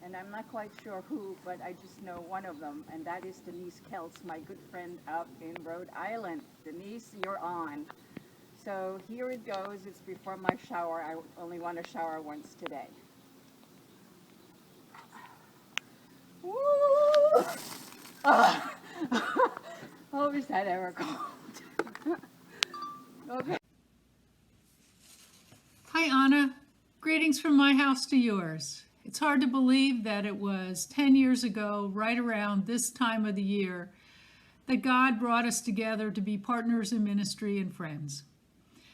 and I'm not quite sure who, but I just know one of them, and that is Denise Keltz, my good friend out in Rhode Island. Denise, you're on. So here it goes. It's before my shower. I only want to shower once today. Woo! Oh, oh is that ever cold? Okay. Hi, Anna. Greetings from my house to yours. It's hard to believe that it was 10 years ago, right around this time of the year, that God brought us together to be partners in ministry and friends.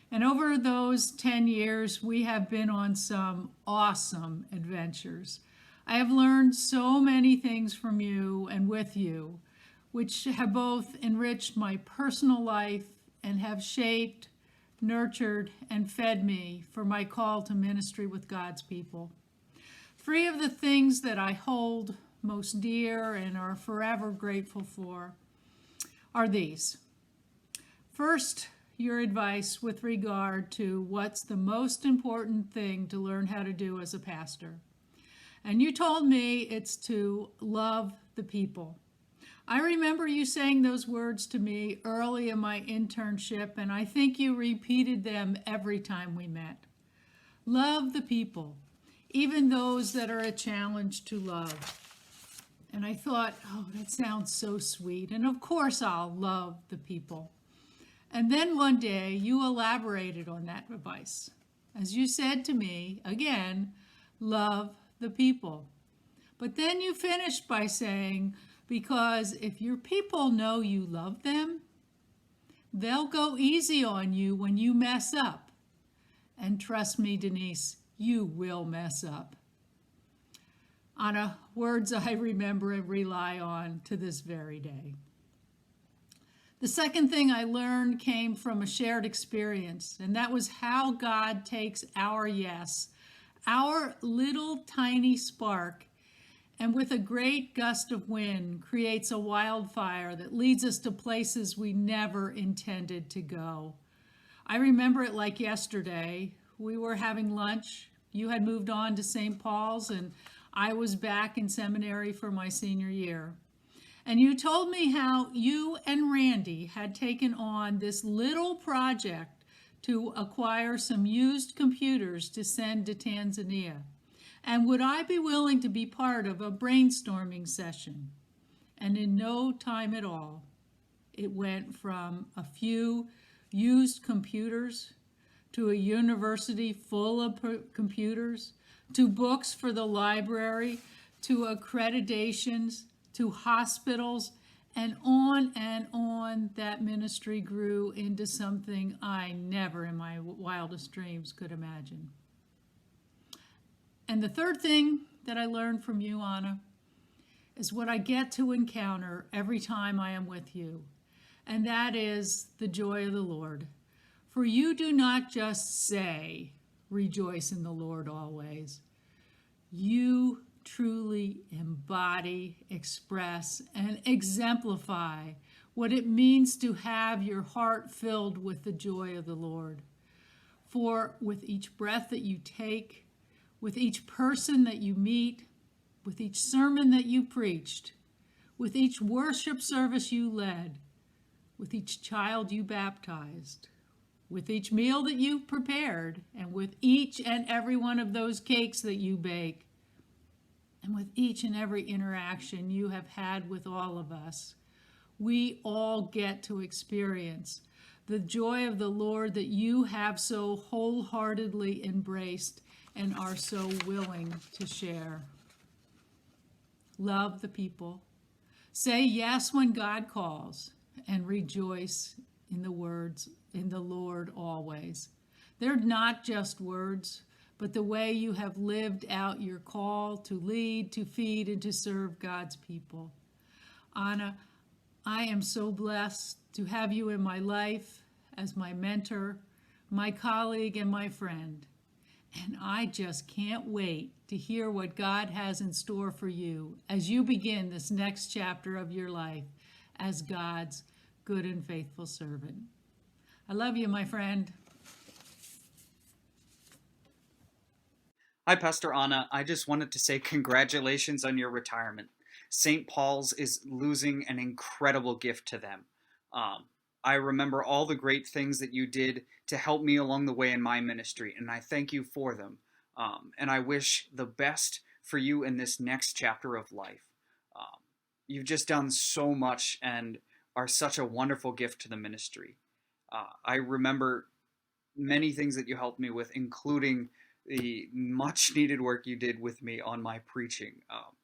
And over those 10 years, we have been on some awesome adventures. I have learned so many things from you and with you, which have both enriched my personal life and have shaped, nurtured, and fed me for my call to ministry with God's people. Three of the things that I hold most dear and are forever grateful for are these. First, your advice with regard to what's the most important thing to learn how to do as a pastor. And you told me it's to love the people. I remember you saying those words to me early in my internship, and I think you repeated them every time we met. Love the people, even those that are a challenge to love. And I thought, oh, that sounds so sweet. And of course I'll love the people. And then one day you elaborated on that advice. As you said to me, again, love the people. But then you finished by saying, because if your people know you love them, they'll go easy on you when you mess up. And trust me, Denise, you will mess up. Anna, words I remember and rely on to this very day. The second thing I learned came from a shared experience, and that was how God takes our yes, our little tiny spark, and with a great gust of wind creates a wildfire that leads us to places we never intended to go. I remember it like yesterday. We were having lunch. You had moved on to St. Paul's, and I was back in seminary for my senior year. And you told me how you and Randy had taken on this little project to acquire some used computers to send to Tanzania. And would I be willing to be part of a brainstorming session? And in no time at all, it went from a few used computers to a university full of computers, to books for the library, to accreditations, to hospitals, and on that ministry grew into something I never in my wildest dreams could imagine. And the third thing that I learned from you, Anna, is what I get to encounter every time I am with you, and that is the joy of the Lord. For you do not just say, rejoice in the Lord always. You truly embody, express, and exemplify what it means to have your heart filled with the joy of the Lord. For with each breath that you take, with each person that you meet, with each sermon that you preached, with each worship service you led, with each child you baptized, with each meal that you prepared, and with each and every one of those cakes that you bake, and with each and every interaction you have had with all of us, we all get to experience the joy of the Lord that you have so wholeheartedly embraced and are so willing to share. Love the people. Say yes when God calls, and rejoice in the words in the Lord always. They're not just words, but the way you have lived out your call to lead, to feed, and to serve God's people. Anna, I am so blessed to have you in my life as my mentor, my colleague, and my friend. And I just can't wait to hear what God has in store for you as you begin this next chapter of your life as God's good and faithful servant. I love you, my friend. Hi, Pastor Anna. I just wanted to say congratulations on your retirement. St. Paul's is losing an incredible gift to them. Um, I remember all the great things that you did to help me along the way in my ministry, and I thank you for them. And I wish the best for you in this next chapter of life. Um, you've just done so much and are such a wonderful gift to the ministry. I remember many things that you helped me with, including the much needed work you did with me on my preaching.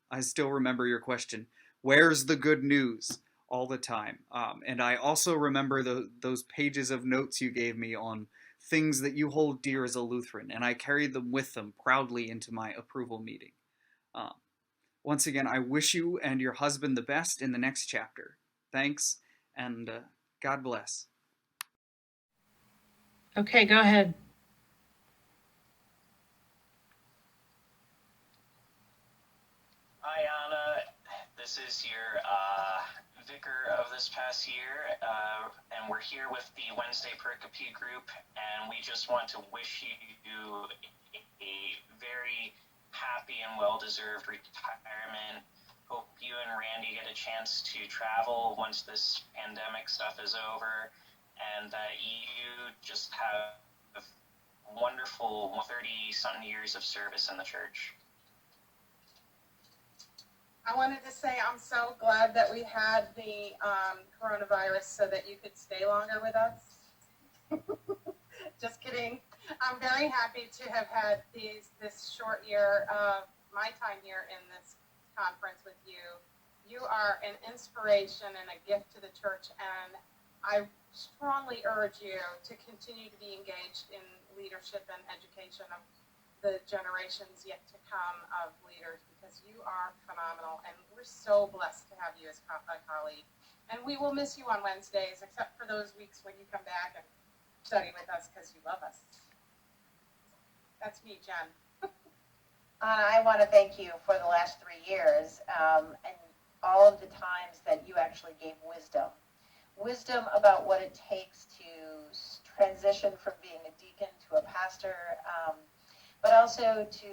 I still remember your question, where's the good news? All the time. And I also remember those pages of notes you gave me on things that you hold dear as a Lutheran, and I carried them with them proudly into my approval meeting. Um, Once again, I wish you and your husband the best in the next chapter. Thanks, and God bless. Okay, go ahead. Hi, Anna. This is your vicar of this past year, and we're here with the Wednesday Pericope group, and we just want to wish you a very happy and well-deserved retirement. Hope you and Randy get a chance to travel once this pandemic stuff is over, and that you just have wonderful 30-something years of service in the church. I wanted to say I'm so glad that we had the coronavirus so that you could stay longer with us. Just kidding. I'm very happy to have had this short year of my time here in this conference with you. You are an inspiration and a gift to the church, and I strongly urge you to continue to be engaged in leadership and education of the generations yet to come of leaders, because you are phenomenal, and we're so blessed to have you as a colleague. And we will miss you on Wednesdays, except for those weeks when you come back and study with us because you love us. That's me, Jen. I want to thank you for the last 3 years and all of the times that you actually gave wisdom. Wisdom about what it takes to transition from being a deacon to a pastor, but also to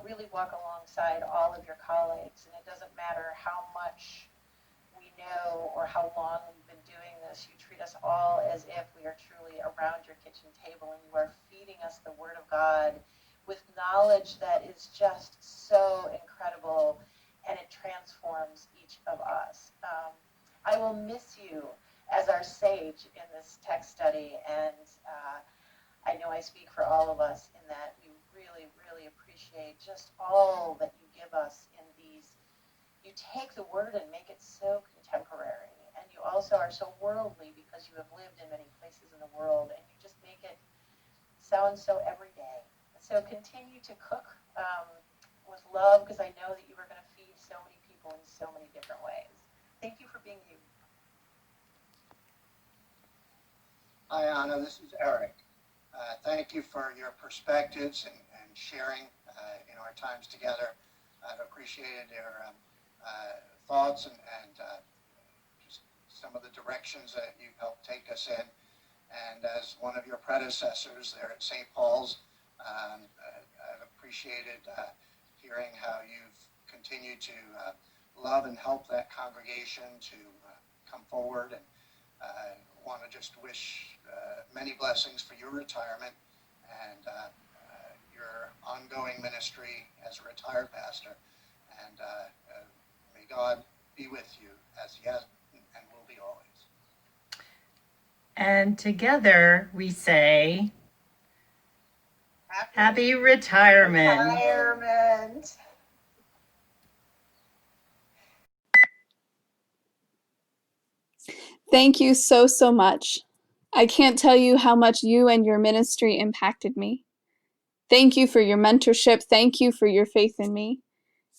really walk alongside all of your colleagues. And it doesn't matter how much we know or how long we've been doing this, you treat us all as if we are truly around your kitchen table, and you are feeding us the Word of God with knowledge that is just so incredible, and it transforms each of us. I will miss you as our sage in this text study, and I know I speak for all of us in that we really, really appreciate just all that you give us in these. You take the Word and make it so contemporary, and you also are so worldly because you have lived in many places in the world, and you just make it sound so everyday. So continue to cook with love, because I know that you are going to feed so many people in so many different ways. Thank you for being you. Hi, Anna. This is Eric. Thank you for your perspectives and sharing in our times together. I've appreciated your thoughts and just some of the directions that you've helped take us in. And as one of your predecessors there at St. Paul's, I've appreciated hearing how you've continued to love and help that congregation to come forward, and want to just wish many blessings for your retirement and your ongoing ministry as a retired pastor. And may God be with you as he has and will be always. And together we say, Happy retirement. Retirement. Thank you so, so much. I can't tell you how much you and your ministry impacted me. Thank you for your mentorship. Thank you for your faith in me.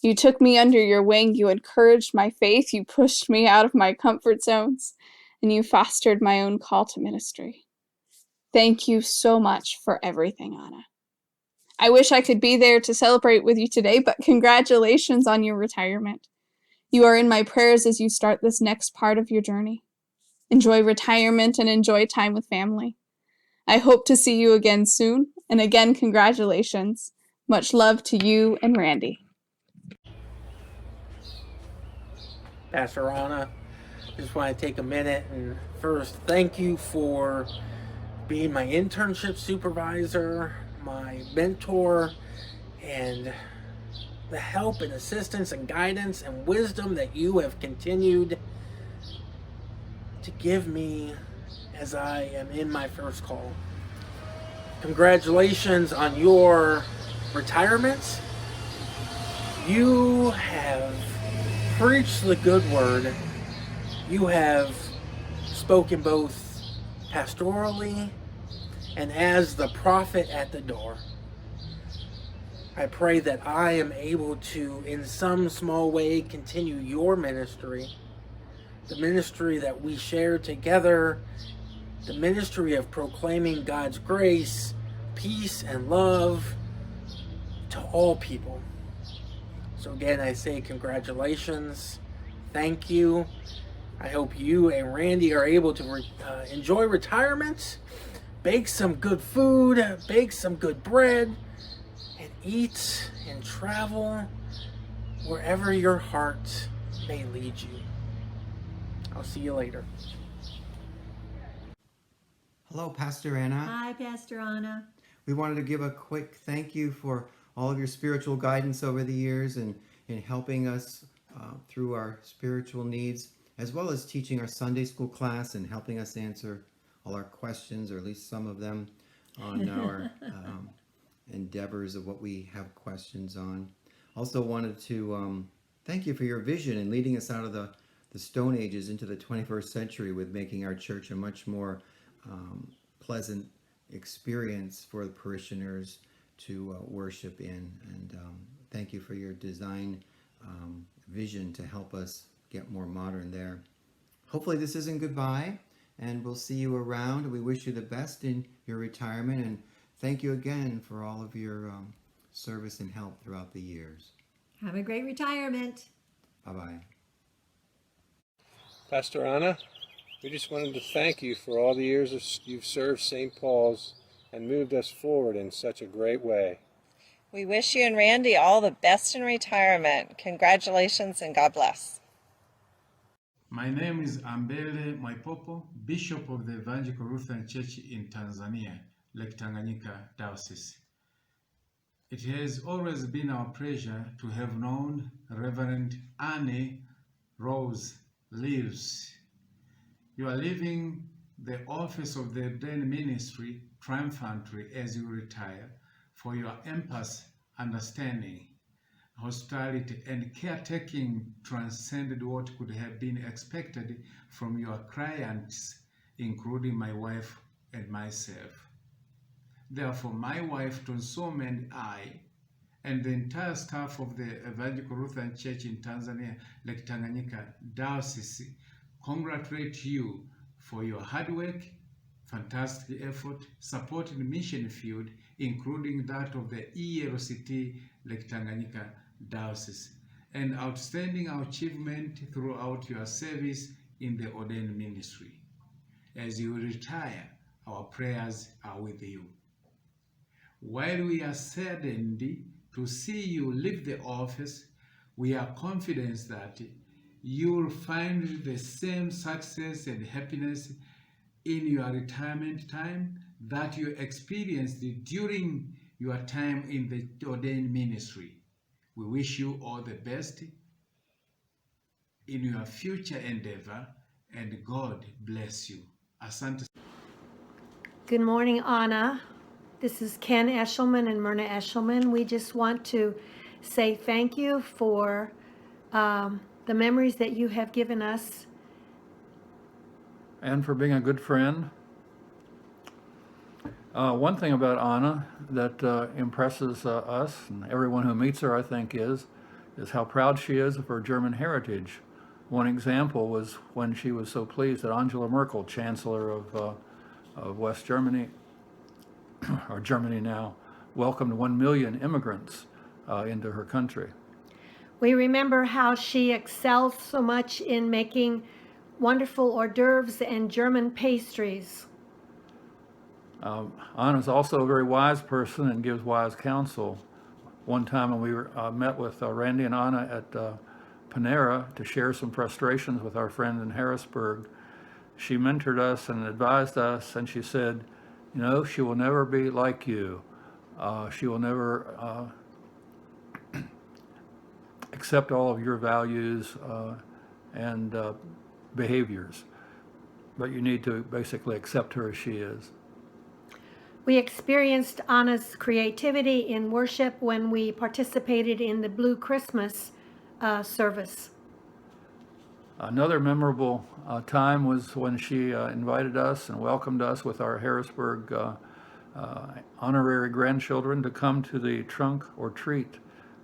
You took me under your wing. You encouraged my faith. You pushed me out of my comfort zones, and you fostered my own call to ministry. Thank you so much for everything, Anna. I wish I could be there to celebrate with you today, but congratulations on your retirement. You are in my prayers as you start this next part of your journey. Enjoy retirement and enjoy time with family. I hope to see you again soon, and again, congratulations. Much love to you and Randy. Pastor Anna, just want to take a minute and first thank you for being my internship supervisor, my mentor, and the help and assistance and guidance and wisdom that you have continued to give me as I am in my first call. Congratulations on your retirement. You have preached the good word. You have spoken both pastorally and as the prophet at the door. I pray that I am able to, in some small way, continue your ministry, the ministry that we share together, the ministry of proclaiming God's grace, peace, and love to all people. So again, I say congratulations. Thank you. I hope you and Randy are able to enjoy retirement, bake some good food, bake some good bread, and eat and travel wherever your heart may lead you. I'll see you later. Hello, Pastor Anna. Hi, Pastor Anna. We wanted to give a quick thank you for all of your spiritual guidance over the years and in helping us through our spiritual needs, as well as teaching our Sunday school class and helping us answer all our questions, or at least some of them, on our endeavors of what we have questions on. Also wanted to thank you for your vision in leading us out of the Stone Ages into the 21st century with making our church a much more pleasant experience for the parishioners to worship in. And thank you for your design vision to help us get more modern there. Hopefully this isn't goodbye, and we'll see you around. We wish you the best in your retirement, and thank you again for all of your service and help throughout the years. Have a great retirement. Bye-bye. Pastor Anna, we just wanted to thank you for all the years you've served St. Paul's and moved us forward in such a great way. We wish you and Randy all the best in retirement. Congratulations and God bless. My name is Ambele Mwaipopo, Bishop of the Evangelical Lutheran Church in Tanzania, Lake Tanganyika Diocese. It has always been our pleasure to have known Reverend Annie Rose Leaves. You are leaving the office of the ordained ministry triumphantly as you retire, for your emphasis, understanding, hospitality, and caretaking transcended what could have been expected from your clients, including my wife and myself. Therefore, my wife, Tonsome, and I, and the entire staff of the Evangelical Lutheran Church in Tanzania, Lake Tanganyika Diocese, congratulate you for your hard work, fantastic effort, support in the mission field, including that of the ELCT Lake Tanganyika Diocese, and outstanding achievement throughout your service in the ordained ministry. As you retire, our prayers are with you. While we are saddened to see you leave the office, we are confident that you will find the same success and happiness in your retirement time that you experienced during your time in the ordained ministry. We wish you all the best in your future endeavor, and God bless you. Asante. Good morning, Anna. This is Ken Eshelman and Myrna Eshelman. We just want to say thank you for the memories that you have given us. And for being a good friend. One thing about Anna that impresses us and everyone who meets her, I think, is how proud she is of her German heritage. One example was when she was so pleased that Angela Merkel, Chancellor of West Germany, or Germany now, welcomed 1 million immigrants into her country. We remember how she excelled so much in making wonderful hors d'oeuvres and German pastries. Anna's also a very wise person and gives wise counsel. one time when we met with Randy and Anna at Panera to share some frustrations with our friend in Harrisburg, she mentored us and advised us, and she said, you know, she will never be like you. She will never accept all of your values and behaviors, but you need to basically accept her as she is. We experienced Anna's creativity in worship when we participated in the Blue Christmas service. Another memorable time was when she invited us and welcomed us with our Harrisburg honorary grandchildren to come to the Trunk or Treat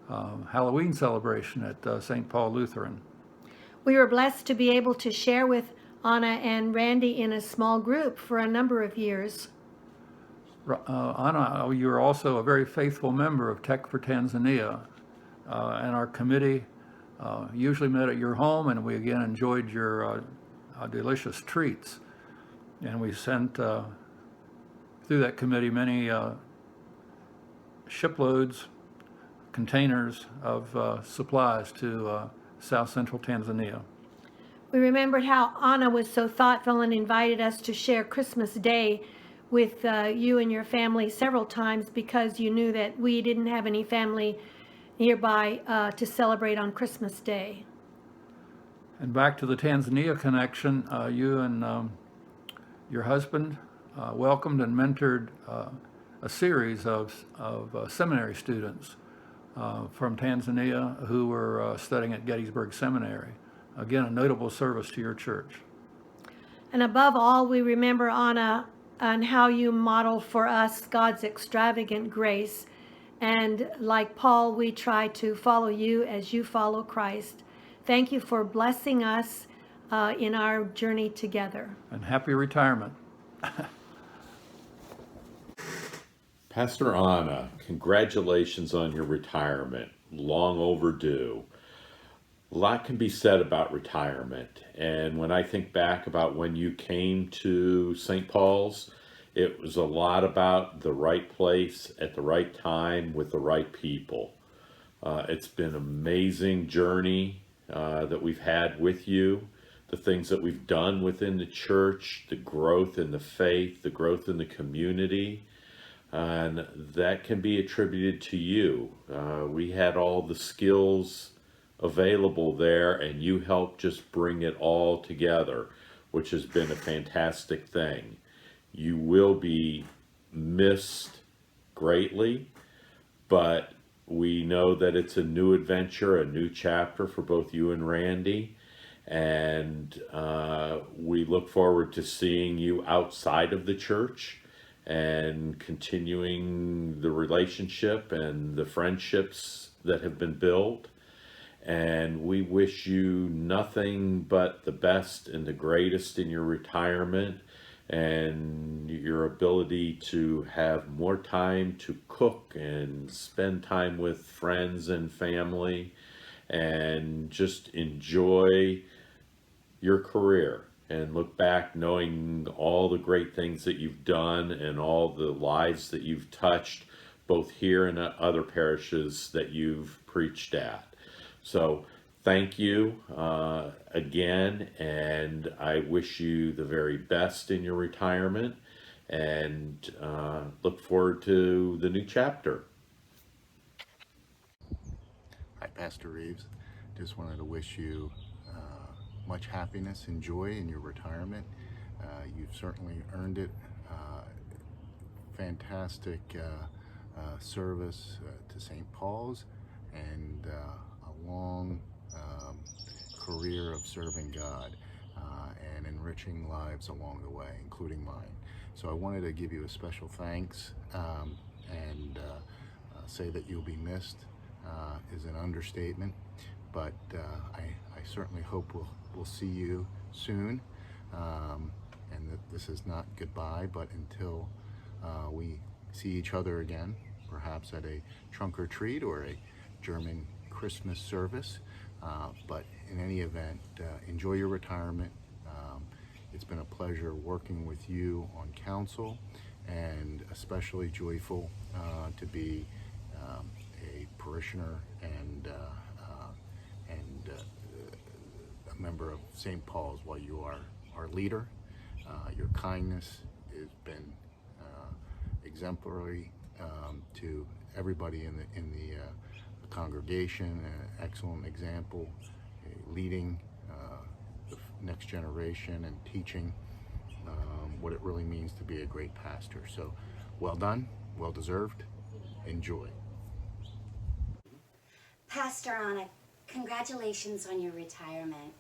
Halloween celebration at St. Paul Lutheran. We were blessed to be able to share with Anna and Randy in a small group for a number of years. Anna, you're also a very faithful member of Tech for Tanzania, and our committee usually met at your home, and we again enjoyed your delicious treats. And we sent through that committee many shiploads, containers of supplies to South Central Tanzania. We remembered how Anna was so thoughtful and invited us to share Christmas Day with you and your family several times because you knew that we didn't have any family nearby to celebrate on Christmas Day. And back to the Tanzania connection, you and your husband welcomed and mentored a series of seminary students from Tanzania who were studying at Gettysburg Seminary. Again, a notable service to your church. And above all, we remember, Anna, and how you model for us God's extravagant grace. And like Paul, we try to follow you as you follow Christ. Thank you for blessing us in our journey together. And happy retirement. Pastor Anna, congratulations on your retirement. Long overdue. A lot can be said about retirement. And when I think back about when you came to St. Paul's, it was a lot about the right place at the right time with the right people. It's been an amazing journey that we've had with you, the things that we've done within the church, the growth in the faith, the growth in the community, and that can be attributed to you. We had all the skills available there, and you helped just bring it all together, which has been a fantastic thing. You will be missed greatly, but we know that it's a new adventure, a new chapter for both you and Randy, and we look forward to seeing you outside of the church and continuing the relationship and the friendships that have been built. And we wish you nothing but the best and the greatest in your retirement and your ability to have more time to cook and spend time with friends and family and just enjoy your career and look back knowing all the great things that you've done and all the lives that you've touched, both here and at other parishes that you've preached at. So thank you again, and I wish you the very best in your retirement, and look forward to the new chapter. Hi, Pastor Reeves. Just wanted to wish you much happiness and joy in your retirement. You've certainly earned it. Fantastic service to St. Paul's, and a long career of serving God and enriching lives along the way, including mine. So I wanted to give you a special thanks and say that you'll be missed is an understatement, but I certainly hope we'll see you soon, and that this is not goodbye, but until we see each other again, perhaps at a trunk or treat or a German Christmas service. But in any event, enjoy your retirement. It's been a pleasure working with you on council, and especially joyful to be a parishioner and a member of St. Paul's. While you are our leader, your kindness has been exemplary to everybody in the congregation. An excellent example, leading the next generation and teaching what it really means to be a great pastor. So, well done, well deserved. Enjoy. Pastor Anna, congratulations on your retirement.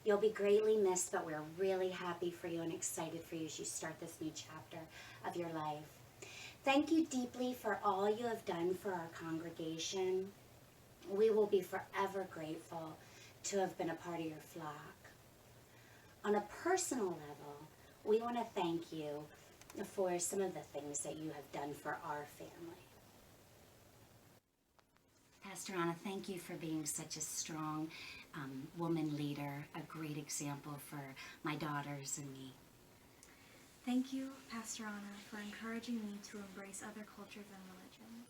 You'll be greatly missed, but we're really happy for you and excited for you as you start this new chapter of your life. Thank you deeply for all you have done for our congregation. We will be forever grateful to have been a part of your flock. On a personal level, we want to thank you for some of the things that you have done for our family. Pastor Anna, thank you for being such a strong woman leader, a great example for my daughters and me. Thank you, Pastor Anna, for encouraging me to embrace other cultures and religions.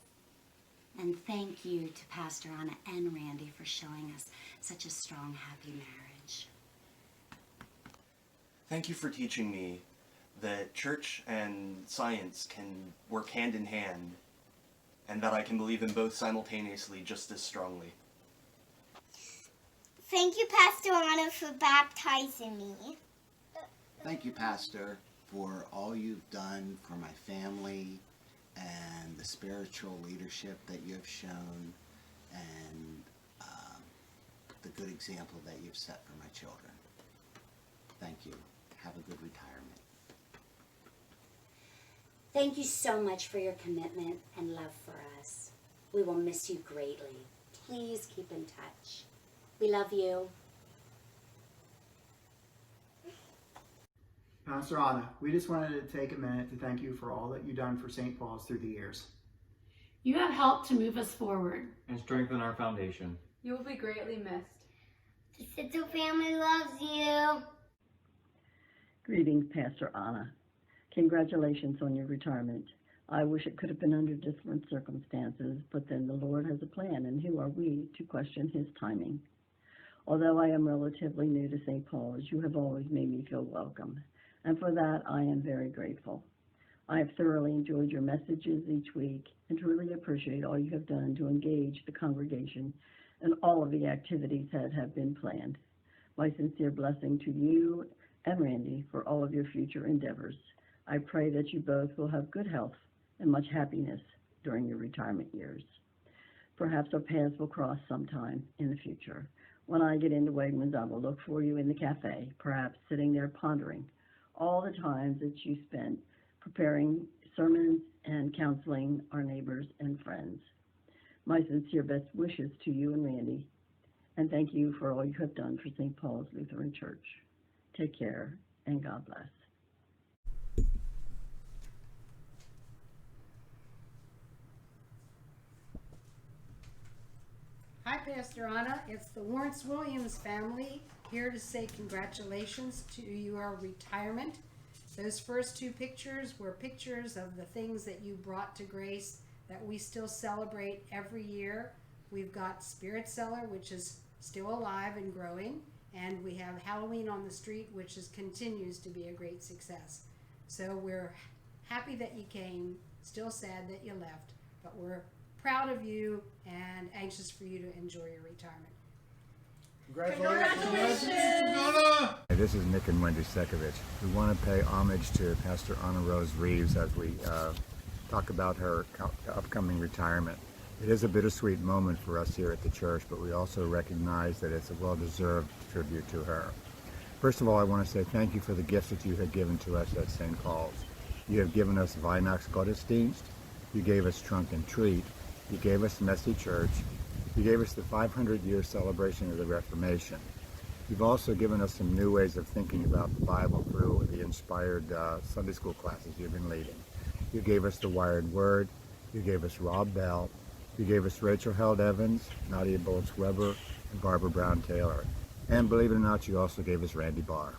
And thank you to Pastor Anna and Randy for showing us such a strong, happy marriage. Thank you for teaching me that church and science can work hand in hand, and that I can believe in both simultaneously just as strongly. Thank you, Pastor Anna, for baptizing me. Thank you, Pastor, for all you've done for my family and the spiritual leadership that you have shown and the good example that you've set for my children. Thank you. Have a good retirement. Thank you so much for your commitment and love for us. We will miss you greatly. Please keep in touch. We love you. Pastor Anna, we just wanted to take a minute to thank you for all that you've done for St. Paul's through the years. You have helped to move us forward and strengthen our foundation. You will be greatly missed. The Sitzel family loves you. Greetings, Pastor Anna. Congratulations on your retirement. I wish it could have been under different circumstances, but then the Lord has a plan, and who are we to question his timing? Although I am relatively new to St. Paul's, you have always made me feel welcome, and for that I am very grateful. I have thoroughly enjoyed your messages each week and truly appreciate all you have done to engage the congregation in all of the activities that have been planned. My sincere blessing to you and Randy for all of your future endeavors. I pray that you both will have good health and much happiness during your retirement years. Perhaps our paths will cross sometime in the future. When I get into Wegmans, I will look for you in the cafe, perhaps sitting there pondering all the times that you spent preparing sermons and counseling our neighbors and friends. My sincere best wishes to you and Randy, and thank you for all you have done for St. Paul's Lutheran Church. Take care, and God bless. Hi, Pastor Anna. It's the Lawrence Williams family here to say congratulations to your retirement. Those first two pictures were pictures of the things that you brought to Grace that we still celebrate every year. We've got Spirit Cellar, which is still alive and growing. And we have Halloween on the Street, which continues to be a great success. So we're happy that you came, still sad that you left, but we're proud of you and anxious for you to enjoy your retirement. Congratulations! This is Nick and Wendy Sekovich. We want to pay homage to Pastor Anna Rose Reeves as we talk about her upcoming retirement. It is a bittersweet moment for us here at the church, but we also recognize that it's a well-deserved tribute to her. First of all, I want to say thank you for the gifts that you have given to us at St. Paul's. You have given us Weihnachtsgottesdienst, you gave us Trunk and Treat, you gave us Messy Church, you gave us the 500-year celebration of the Reformation. You've also given us some new ways of thinking about the Bible through the inspired Sunday school classes you've been leading. You gave us the Wired Word, you gave us Rob Bell, you gave us Rachel Held Evans, Nadia Boltz-Weber, and Barbara Brown Taylor. And believe it or not, you also gave us Randy Barr.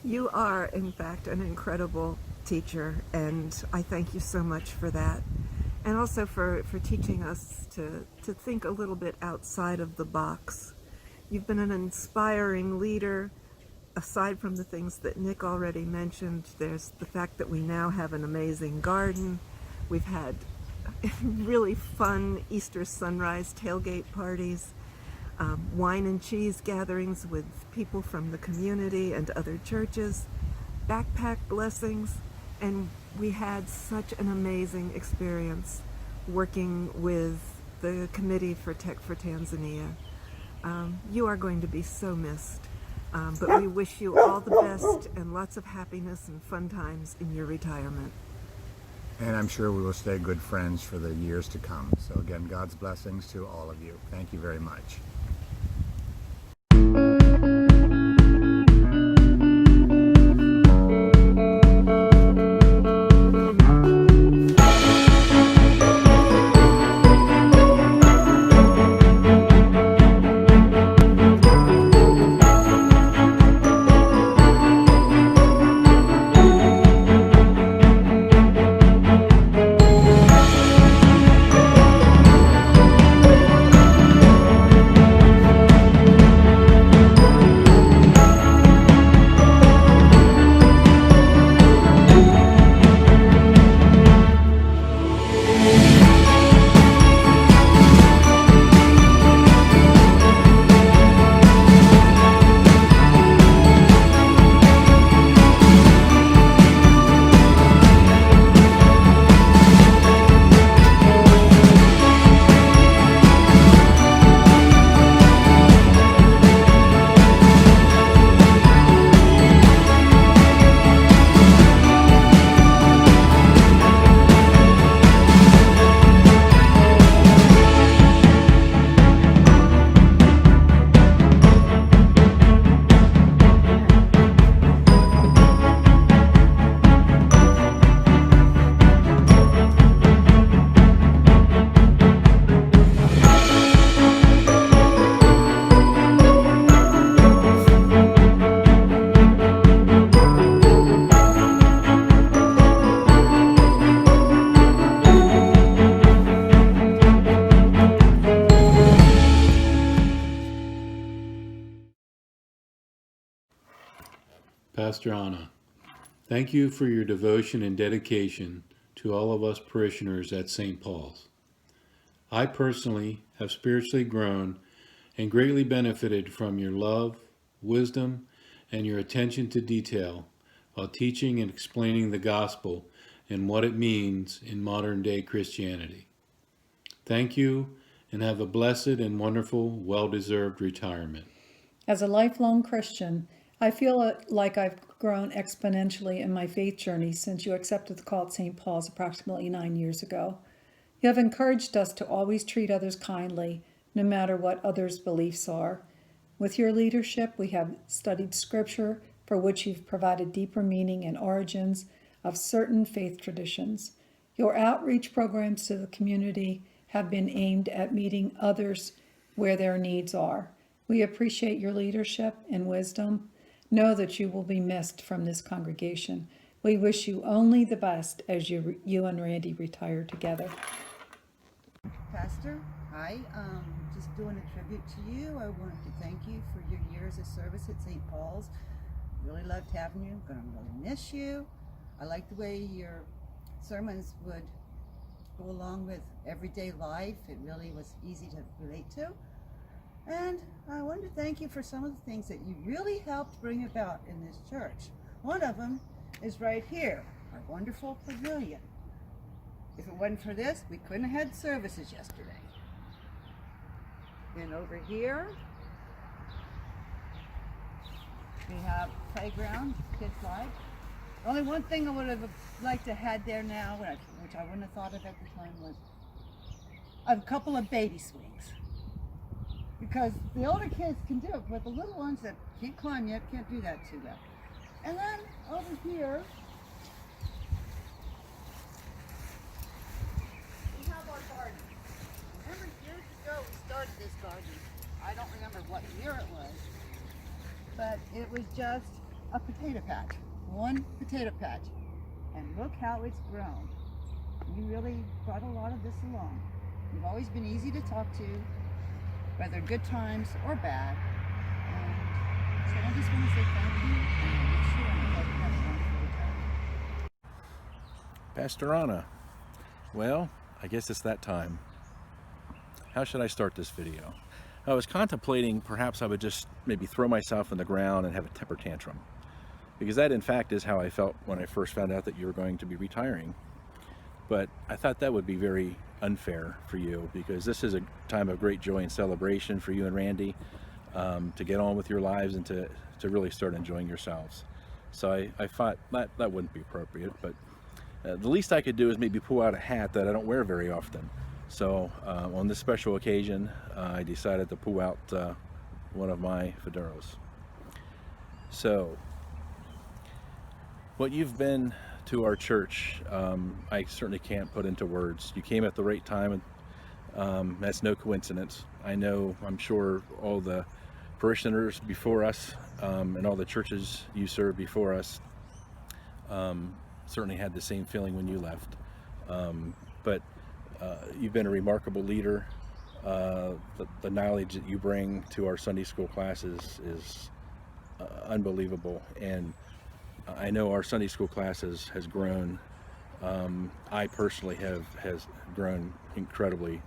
You are, in fact, an incredible teacher, and I thank you so much for that. and also for teaching us to think a little bit outside of the box. You've been an inspiring leader. Aside from the things that Nick already mentioned, there's the fact that we now have an amazing garden. We've had really fun Easter sunrise tailgate parties, wine and cheese gatherings with people from the community and other churches, backpack blessings, and we had such an amazing experience working with the Committee for Tech for Tanzania. You are going to be so missed. But we wish you all the best and lots of happiness and fun times in your retirement. And I'm sure we will stay good friends for the years to come. So again, God's blessings to all of you. Thank you very much. Pastor Anna, thank you for your devotion and dedication to all of us parishioners at St. Paul's. I personally have spiritually grown and greatly benefited from your love, wisdom, and your attention to detail while teaching and explaining the gospel and what it means in modern-day Christianity. Thank you, and have a blessed and wonderful, well-deserved retirement. As a lifelong Christian, I feel like I've grown exponentially in my faith journey since you accepted the call at St. Paul's approximately 9 years ago. You have encouraged us to always treat others kindly, no matter what others' beliefs are. With your leadership, we have studied scripture, for which you've provided deeper meaning and origins of certain faith traditions. Your outreach programs to the community have been aimed at meeting others where their needs are. We appreciate your leadership and wisdom. Know that you will be missed from this congregation. We wish you only the best as you and Randy retire together. Pastor, hi. Just doing a tribute to you. I wanted to thank you for your years of service at St. Paul's. Really loved having you. Gonna really miss you. I like the way your sermons would go along with everyday life. It really was easy to relate to. And I wanted to thank you for some of the things that you really helped bring about in this church. One of them is right here, our wonderful pavilion. If it wasn't for this, we couldn't have had services yesterday. And over here, we have playground, kids like. Only one thing I would have liked to have had there now, which I wouldn't have thought of at the time, was a couple of baby swings. Because the older kids can do it, but the little ones that can't climb yet can't do that too well. And then over here, we have our garden. Remember years ago we started this garden. I don't remember what year it was, but it was just a potato patch. One potato patch. And look how it's grown. You really brought a lot of this along. You've always been easy to talk to, whether good times or bad. And so I just want to say thank you, and I wish you and I hope you have a wonderful retirement. Pastor Anna, well, I guess it's that time. How should I start this video? I was contemplating perhaps I would just maybe throw myself on the ground and have a temper tantrum, because that in fact is how I felt when I first found out that you were going to be retiring. But I thought that would be very unfair for you, because this is a time of great joy and celebration for you and Randy, to get on with your lives and to really start enjoying yourselves. So I thought that wouldn't be appropriate, but the least I could do is maybe pull out a hat that I don't wear very often. So on this special occasion, I decided to pull out one of my fedoras. So what you've been to our church, I certainly can't put into words. You came at the right time, and that's no coincidence. I'm sure all the parishioners before us and all the churches you served before us certainly had the same feeling when you left. But you've been a remarkable leader. The knowledge that you bring to our Sunday school classes is unbelievable, and I know our Sunday school classes has grown. I personally has grown incredibly.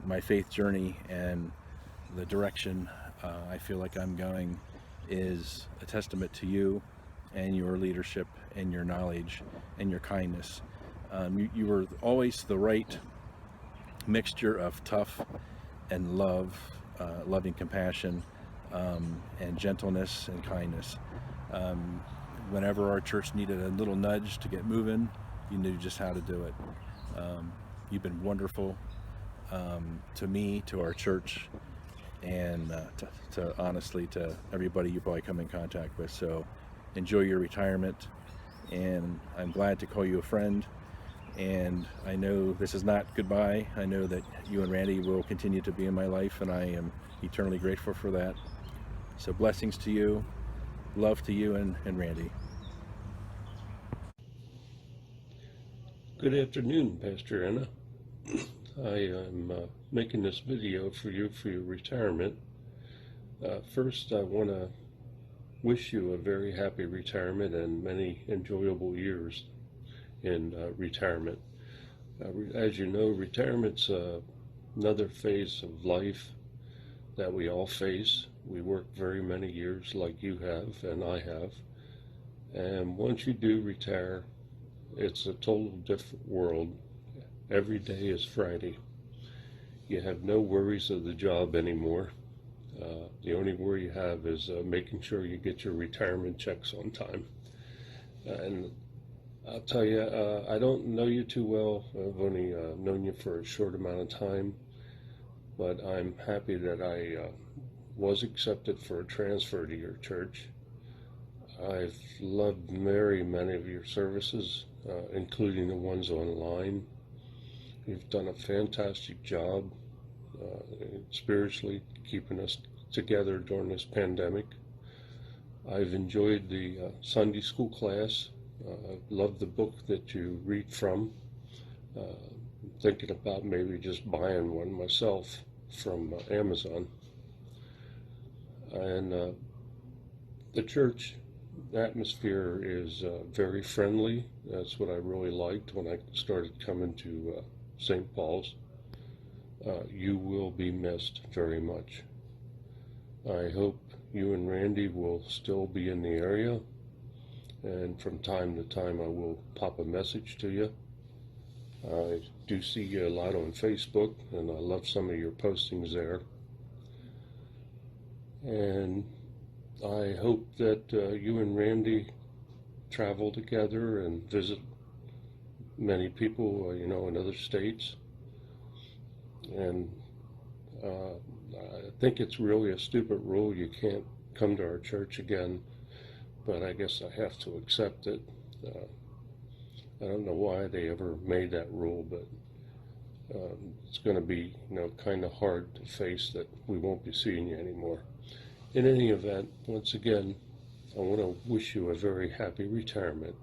My faith journey and the direction I feel like I'm going is a testament to you and your leadership and your knowledge and your kindness. You were always the right mixture of tough and love, loving compassion, and gentleness and kindness. Whenever our church needed a little nudge to get moving, you knew just how to do it. You've been wonderful to me, to our church, and to honestly to everybody you probably come in contact with. So enjoy your retirement, and I'm glad to call you a friend. And I know this is not goodbye. I know that you and Randy will continue to be in my life, and I am eternally grateful for that. So blessings to you, love to you and Randy. Good afternoon, Pastor Anna. I am making this video for you for your retirement. First, I want to wish you a very happy retirement and many enjoyable years in retirement. As you know, retirement's another phase of life that we all face. We work very many years like you have and I have. And once you do retire, it's a total different world. Every day is Friday. You have no worries of the job anymore. The only worry you have is making sure you get your retirement checks on time. And I'll tell you, I don't know you too well. I've only known you for a short amount of time, but I'm happy that I was accepted for a transfer to your church. I've loved very many of your services, including the ones online. You've done a fantastic job spiritually keeping us together during this pandemic. I've enjoyed the Sunday school class. Love the book that you read from. Thinking about maybe just buying one myself from Amazon. And the church atmosphere is very friendly. That's what I really liked when I started coming to St. Paul's. You will be missed very much. I hope you and Randy will still be in the area, and from time to time I will pop a message to you. I do see you a lot on Facebook, and I love some of your postings there. And I hope that you and Randy travel together and visit many people, in other states. And I think it's really a stupid rule. You can't come to our church again, but I guess I have to accept it. I don't know why they ever made that rule, but it's going to be, kind of hard to face that we won't be seeing you anymore. In any event, once again, I want to wish you a very happy retirement.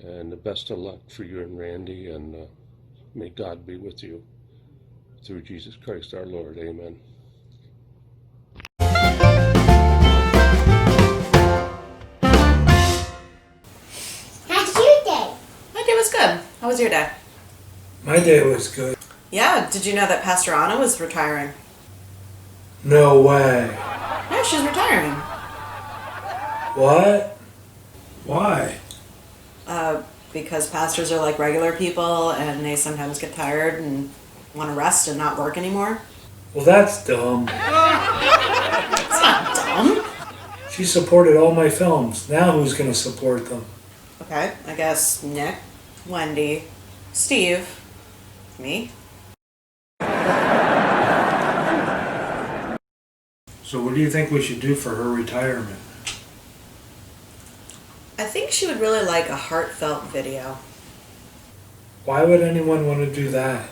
And the best of luck for you and Randy, and may God be with you through Jesus Christ our Lord. Amen. How's your day? My day was good. How was your day? My day was good. Yeah, did you know that Pastor Anna was retiring? No way. Yeah, she's retiring. What? Why? Because pastors are like regular people and they sometimes get tired and want to rest and not work anymore. Well, that's dumb. It's not dumb. She supported all my films. Now who's going to support them? Okay, I guess Nick, Wendy, Steve, me. So what do you think we should do for her retirement? I think she would really like a heartfelt video. Why would anyone want to do that?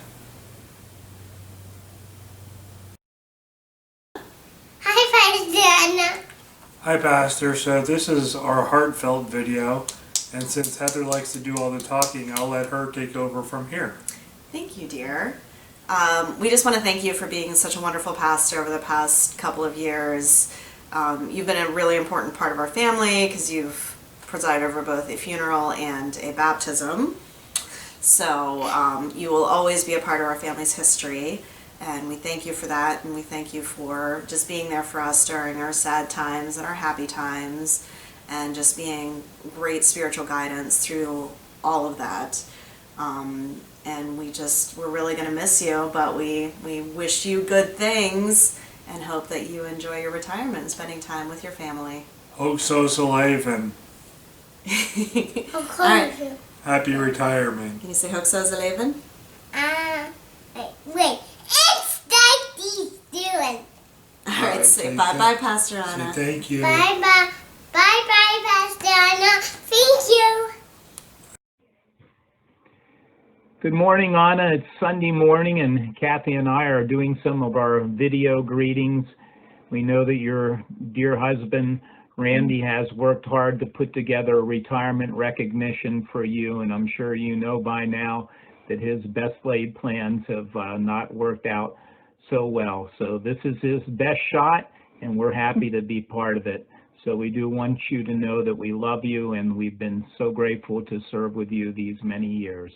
Hi, Pastor Anna. Hi, Pastor. So this is our heartfelt video. And since Heather likes to do all the talking, I'll let her take over from here. Thank you, dear. We just want to thank you for being such a wonderful pastor over the past couple of years. You've been a really important part of our family because you've presided over both a funeral and a baptism. So you will always be a part of our family's history, and we thank you for that, and we thank you for just being there for us during our sad times and our happy times, and just being great spiritual guidance through all of that. And we're really going to miss you, but we wish you good things and hope that you enjoy your retirement and spending time with your family. Hope so, Leven. How right. Happy retirement. Can you say Hook So's Leven? Wait, it's Daddy's doing. All right, say bye-bye, Pastor Anna. Say thank you. Bye-bye. Bye-bye, Pastor Anna. Thank you. Good morning, Anna. It's Sunday morning, and Kathy and I are doing some of our video greetings. We know that your dear husband, Randy, has worked hard to put together a retirement recognition for you, and I'm sure you know by now that his best laid plans have not worked out so well. So this is his best shot, and we're happy to be part of it. So we do want you to know that we love you, and we've been so grateful to serve with you these many years.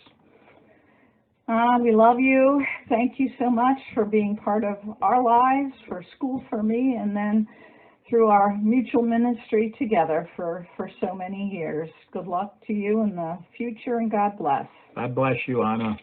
We love you. Thank you so much for being part of our lives, for school for me, and then through our mutual ministry together for so many years. Good luck to you in the future, and God bless. God bless you, Anna.